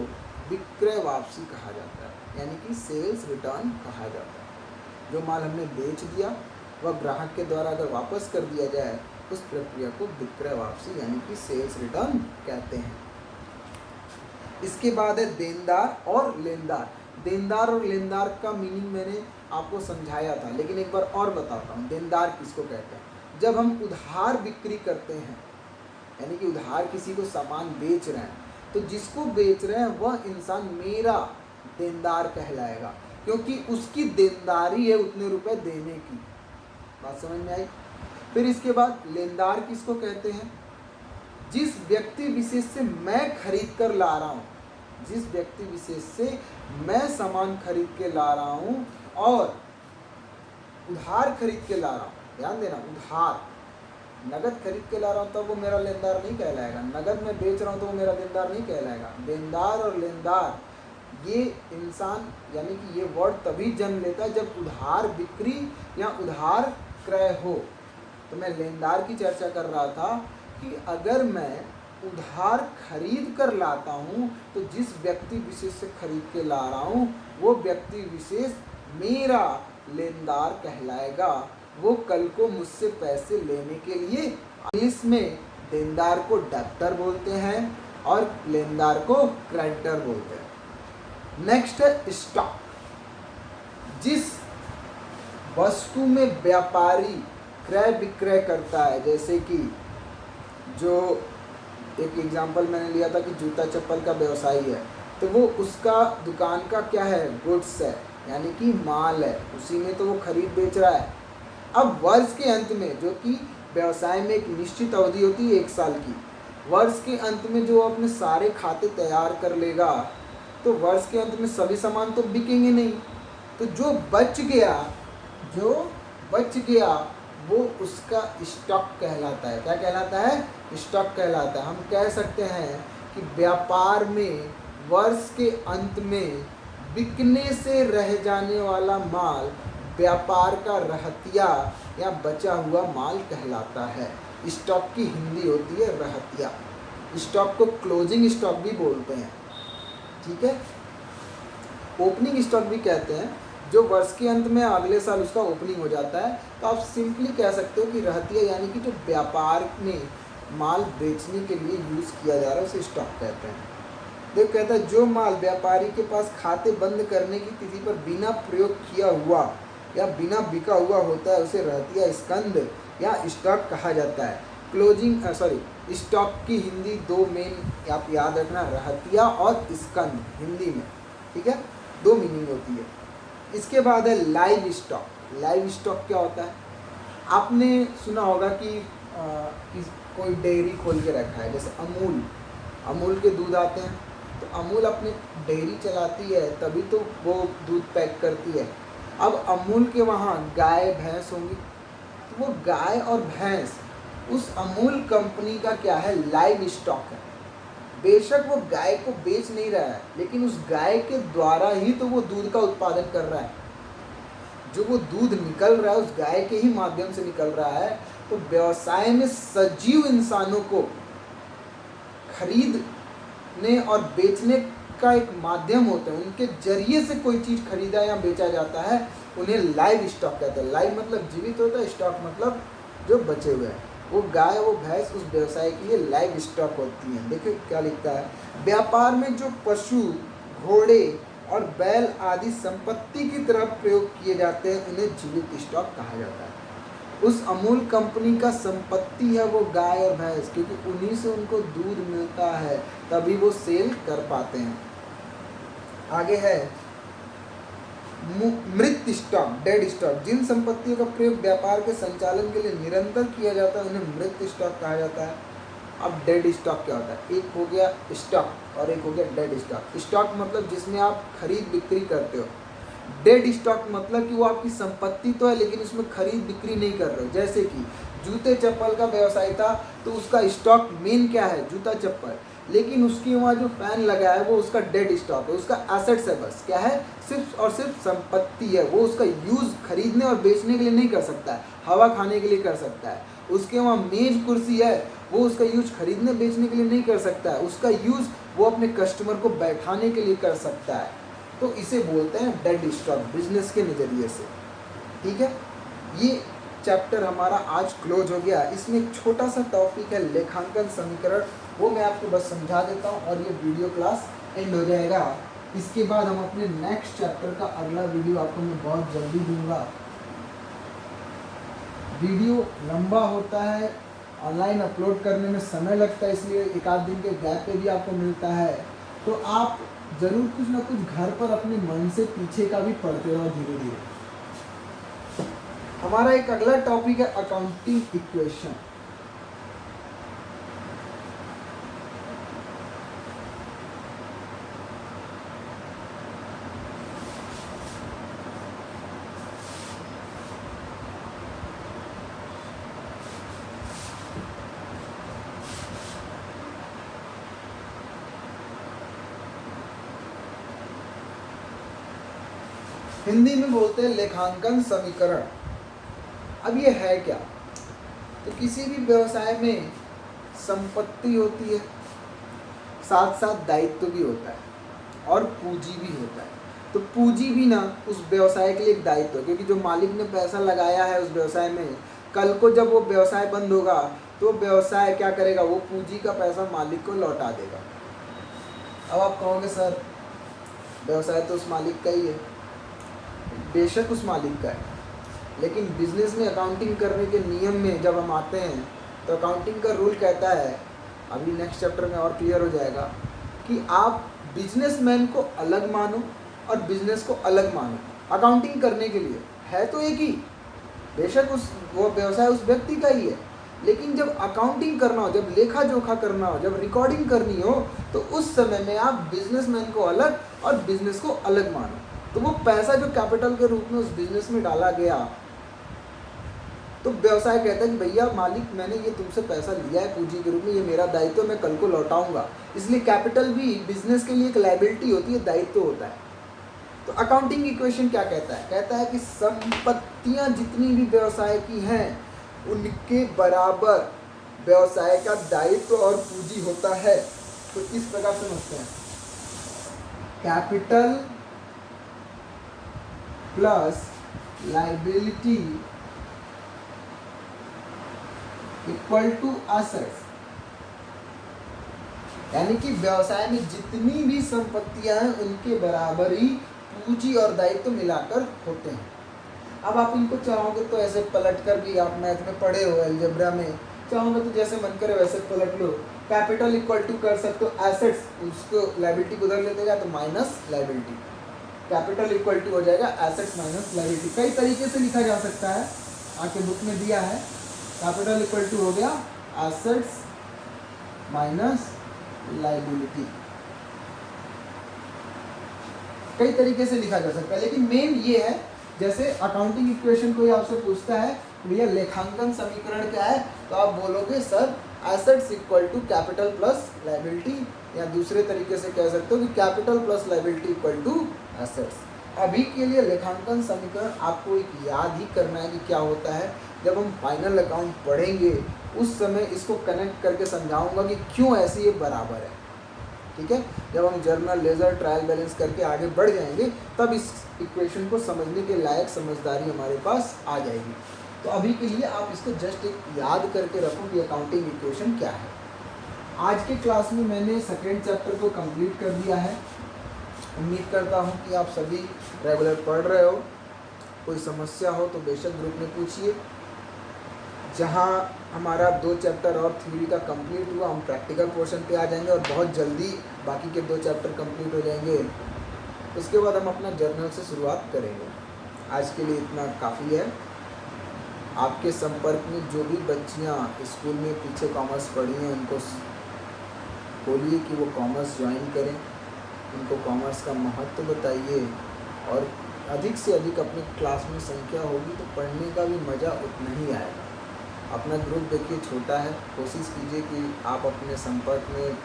विक्रय वापसी कहा जाता है, यानी कि सेल्स रिटर्न कहा जाता है। जो माल हमने बेच दिया वह ग्राहक के द्वारा अगर वापस कर दिया जाए उस प्रक्रिया को विक्रय वापसी यानी कि सेल्स रिटर्न कहते हैं। इसके बाद है देनदार और लेनदार। देनदार और लेनदार का मीनिंग मैंने आपको समझाया था, लेकिन एक बार और बताता हूँ। देनदार किसको कहते हैं, जब हम उधार बिक्री करते हैं यानी कि उधार किसी को सामान बेच रहे हैं तो जिसको बेच रहे हैं वह इंसान मेरा देनदार कहलाएगा, क्योंकि उसकी देनदारी है उतने रुपए देने की। बात समझ में आई। फिर इसके बाद लेनदार किसको कहते हैं, जिस व्यक्ति विशेष से मैं खरीद कर ला रहा हूँ, जिस व्यक्ति विशेष से मैं सामान खरीद के ला रहा हूँ और उधार खरीद के ला रहा हूँ। ध्यान देना, उधार, नगद खरीद के ला रहा हूँ तब वो मेरा लेनदार नहीं कहलाएगा, नगद में बेच रहा हूँ तो वो मेरा देनदार नहीं कहलाएगा। देनदार और लेनदार ये इंसान यानी कि ये वर्ड तभी जन्म लेता है जब उधार बिक्री या उधार क्रय हो। तो मैं लेनदार की चर्चा कर रहा था कि अगर मैं उधार खरीद कर लाता हूँ तो जिस व्यक्ति विशेष से खरीद के ला रहा हूँ वो व्यक्ति विशेष मेरा लेनदार कहलाएगा। वो कल को मुझसे पैसे लेने के लिए, इंग्लिश में देनदार को डेब्टर बोलते हैं और लेनदार को क्रेडिटर बोलते हैं। नेक्स्ट है स्टॉक। जिस वस्तु में व्यापारी क्रय विक्रय करता है, जैसे कि जो एक एग्जांपल मैंने लिया था कि जूता चप्पल का व्यवसायी है, तो वो उसका दुकान का क्या है, गुड्स है, यानी कि माल है, उसी में तो वो खरीद बेच रहा है। अब वर्ष के अंत में, जो कि व्यवसाय में एक निश्चित अवधि होती है 1 साल की, वर्ष के अंत में जो अपने सारे खाते तैयार कर लेगा, तो वर्ष के अंत में सभी सामान तो बिकेंगे नहीं, तो जो बच गया वो उसका स्टॉक कहलाता है। क्या कहलाता है? स्टॉक कहलाता है। हम कह सकते हैं कि व्यापार में वर्ष के अंत में बिकने से रह जाने वाला माल व्यापार का रहतिया या बचा हुआ माल कहलाता है। स्टॉक की हिंदी होती है रहतिया। स्टॉक को क्लोजिंग स्टॉक भी बोलते हैं, ठीक है। ओपनिंग स्टॉक भी कहते हैं, जो वर्ष के अंत में अगले साल उसका ओपनिंग हो जाता है। तो आप सिंपली कह सकते हो कि रहतिया यानी कि जो व्यापार में माल बेचने के लिए यूज़ किया जा रहा है उसे स्टॉक कहते हैं। देख कहता है जो माल व्यापारी के पास खाते बंद करने की तिथि पर बिना प्रयोग किया हुआ या बिना बिका हुआ होता है उसे रहतिया स्कंद या स्टॉक कहा जाता है। स्टॉक की हिंदी 2 मेन आप याद रखना, रहतिया और स्कंद हिंदी में, ठीक है, 2 मीनिंग होती है। इसके बाद है लाइव स्टॉक। लाइव स्टॉक क्या होता है? आपने सुना होगा कि कोई डेयरी खोल के रखा है, जैसे अमूल के दूध आते हैं, तो अमूल अपनी डेयरी चलाती है तभी तो वो दूध पैक करती है। अब अमूल के वहाँ गाय भैंस होंगी, तो वो गाय और भैंस उस अमूल कंपनी का क्या है, लाइव स्टॉक है। बेशक वो गाय को बेच नहीं रहा है, लेकिन उस गाय के द्वारा ही तो वो दूध का उत्पादन कर रहा है। जो वो दूध निकल रहा है उस गाय के ही माध्यम से निकल रहा है। तो व्यवसाय में सजीव इंसानों को खरीदने और बेचने का एक माध्यम होता है, उनके जरिए से कोई चीज़ खरीदा या बेचा जाता है, उन्हें लाइव स्टॉक कहते हैं। लाइव मतलब जीवित होता है, स्टॉक मतलब जो बचे हुए हैं। वो गाय वो भैंस उस व्यवसाय के लिए लाइव स्टॉक होती हैं। देखिए क्या लिखता है, व्यापार में जो पशु, घोड़े और बैल आदि संपत्ति की तरह प्रयोग किए जाते हैं उन्हें जीवित स्टॉक कहा जाता है। उस अमूल कंपनी का संपत्ति है वो गाय और भैंस, क्योंकि उन्हीं से उनको दूध मिलता है, तभी वो सेल कर पाते हैं। आगे है मृत स्टॉक, डेड स्टॉक। जिन संपत्तियों का प्रयोग व्यापार के संचालन के लिए निरंतर किया जाता है उन्हें मृत स्टॉक कहा जाता है। अब डेड स्टॉक क्या होता है? एक हो गया स्टॉक और एक हो गया डेड स्टॉक। स्टॉक मतलब जिसमें आप खरीद बिक्री करते हो। डेड स्टॉक मतलब कि वो आपकी संपत्ति तो है लेकिन उसमें खरीद बिक्री नहीं कर रहे हो। जैसे कि जूते चप्पल का व्यवसाय था तो उसका स्टॉक मेन क्या है, जूता चप्पल, लेकिन उसके वहाँ जो फैन लगा है वो उसका डेड स्टॉक है, उसका एसेट्स है, बस क्या है, सिर्फ और सिर्फ संपत्ति है। वो उसका यूज़ खरीदने और बेचने के लिए नहीं कर सकता है, हवा खाने के लिए कर सकता है। उसके वहाँ मेज कुर्सी है, वो उसका यूज खरीदने बेचने के लिए नहीं कर सकता है, उसका यूज़ वो अपने कस्टमर को बैठाने के लिए कर सकता है। तो इसे बोलते हैं डेड स्टॉक, बिजनेस के नज़रिए से। ठीक है, ये चैप्टर हमारा आज क्लोज हो गया। इसमें एक छोटा सा टॉपिक है लेखांकन समीकरण, वो मैं आपको बस समझा देता हूँ और ये वीडियो क्लास एंड हो जाएगा। इसके बाद हम अपने नेक्स्ट चैप्टर का अगला वीडियो आपको मैं बहुत जल्दी दूंगा। वीडियो लंबा होता है, ऑनलाइन अपलोड करने में समय लगता है, इसलिए एक आध दिन के गैप पे भी आपको मिलता है। तो आप ज़रूर कुछ ना कुछ घर पर अपने मन से पीछे का भी पढ़ते रहो धीरे धीरे। हमारा एक अगला टॉपिक है अकाउंटिंग इक्वेशन। हिंदी में बोलते हैं लेखांकन समीकरण। अब ये है क्या? तो किसी भी व्यवसाय में संपत्ति होती है, साथ साथ दायित्व भी होता है और पूंजी भी होता है। तो पूंजी भी ना उस व्यवसाय के लिए एक दायित्व है, क्योंकि जो मालिक ने पैसा लगाया है उस व्यवसाय में, कल को जब वो व्यवसाय बंद होगा तो व्यवसाय क्या करेगा, वो पूंजी का पैसा मालिक को लौटा देगा। अब आप कहोगे सर व्यवसाय तो उस मालिक का ही है, बेशक उस मालिक का है, लेकिन बिजनेस में अकाउंटिंग करने के नियम में जब हम आते हैं तो अकाउंटिंग का रूल कहता है, अभी नेक्स्ट चैप्टर में और क्लियर हो जाएगा, कि आप बिजनेसमैन को अलग मानो और बिजनेस को अलग मानो। अकाउंटिंग करने के लिए है तो एक ही, बेशक वो व्यवसाय उस व्यक्ति का ही है, लेकिन जब अकाउंटिंग करना हो, जब लेखा जोखा करना हो, जब रिकॉर्डिंग करनी हो, तो उस समय में आप बिजनेसमैन को अलग और बिजनेस को अलग मानो। तो वो पैसा जो कैपिटल के रूप में उस बिजनेस में डाला गया, तो व्यवसाय कहता है कि भैया मालिक मैंने ये तुमसे पैसा लिया है पूंजी के रूप में, ये मेरा दायित्व, मैं कल को लौटाऊंगा। इसलिए कैपिटल भी बिजनेस के लिए एक लायबिलिटी होती है, दायित्व होता है। तो अकाउंटिंग इक्वेशन क्या कहता है, कहता है कि संपत्तियां जितनी भी व्यवसाय की हैं उनके बराबर व्यवसाय का दायित्व और पूंजी होता है। तो इस प्रकार समझते हैं, capital plus liability equal to assets, यानी कि व्यवसाय में जितनी भी संपत्तियां हैं उनके बराबर ही पूंजी और दायित्व मिलाकर होते हैं। अब आप इनको चाहोगे तो ऐसे पलट कर भी, आप मैथ में पढ़े हो, अलजेब्रा में, चाहोगे तो जैसे मन करे वैसे पलट लो। कैपिटल इक्वल टू कर सकते हो एसेट्स, उसको लायबिलिटी को उधर ले देगा तो minus liability, capital equal to हो जाएगा एसेट्स माइनस लायबिलिटी। कई तरीके से लिखा जा सकता है, आपके बुक में दिया है। कैपिटल इक्वल टू हो गया एसेट्स माइनस लायबिलिटी, कई तरीके से लिखा जा सकता है, लेकिन मेन ये है, जैसे अकाउंटिंग इक्वेशन कोई आपसे पूछता है भैया लेखांकन समीकरण क्या है, तो आप बोलोगे sir assets equal to capital plus liability, या दूसरे तरीके से कह सकते हो कि capital plus liability equal to assets. अभी के लिए लेखांकन समीकरण आपको एक याद ही करना है कि क्या होता है। जब हम फाइनल अकाउंट पढ़ेंगे उस समय इसको कनेक्ट करके समझाऊंगा कि क्यों ऐसे ये बराबर है, ठीक है। जब हम जर्नल, लेजर, ट्रायल बैलेंस करके आगे बढ़ जाएंगे तब इस इक्वेशन को समझने के लायक समझदारी हमारे पास आ जाएगी। तो अभी के लिए आप इसको जस्ट एक याद करके रखो कि अकाउंटिंग इक्वेशन क्या है। आज के क्लास में मैंने सेकेंड चैप्टर को कंप्लीट कर दिया है। उम्मीद करता हूँ कि आप सभी रेगुलर पढ़ रहे हो। कोई समस्या हो तो बेशक ग्रुप में पूछिए। जहाँ हमारा 2 चैप्टर और थ्योरी का कंप्लीट हुआ, हम प्रैक्टिकल पोर्शन पे आ जाएंगे और बहुत जल्दी बाकी के 2 चैप्टर कंप्लीट हो जाएंगे। उसके बाद हम अपना जर्नल से शुरुआत करेंगे। आज के लिए इतना काफ़ी है। आपके संपर्क में जो भी बच्चियाँ स्कूल में पीछे कॉमर्स पढ़ी हैं उनको बोलिए कि वो कॉमर्स ज्वाइन करें, उनको कॉमर्स का महत्व बताइए, और अधिक से अधिक अपनी क्लास में संख्या होगी तो पढ़ने का भी मज़ा उतना ही आएगा। अपना ग्रुप देखिए छोटा है, कोशिश कीजिए कि आप अपने संपर्क में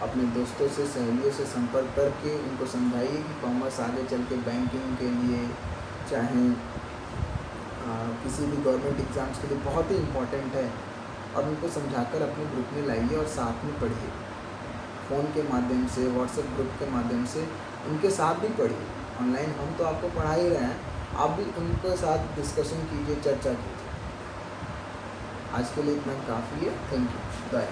अपने दोस्तों से, सहेलियों से संपर्क करके उनको समझाइए कि कॉमर्स आगे चल के बैंकिंग के लिए, चाहे किसी भी गवर्नमेंट एग्ज़ाम्स के लिए बहुत ही इम्पोर्टेंट है, और उनको समझाकर अपने ग्रुप में लाइए और साथ में पढ़िए। फ़ोन के माध्यम से, व्हाट्सएप ग्रुप के माध्यम से उनके साथ भी पढ़िए। ऑनलाइन हम तो आपको पढ़ा ही रहे हैं, आप भी उनके साथ डिस्कशन कीजिए, चर्चा कीजिए। आज के लिए इतना काफ़ी है। Thank you, bye.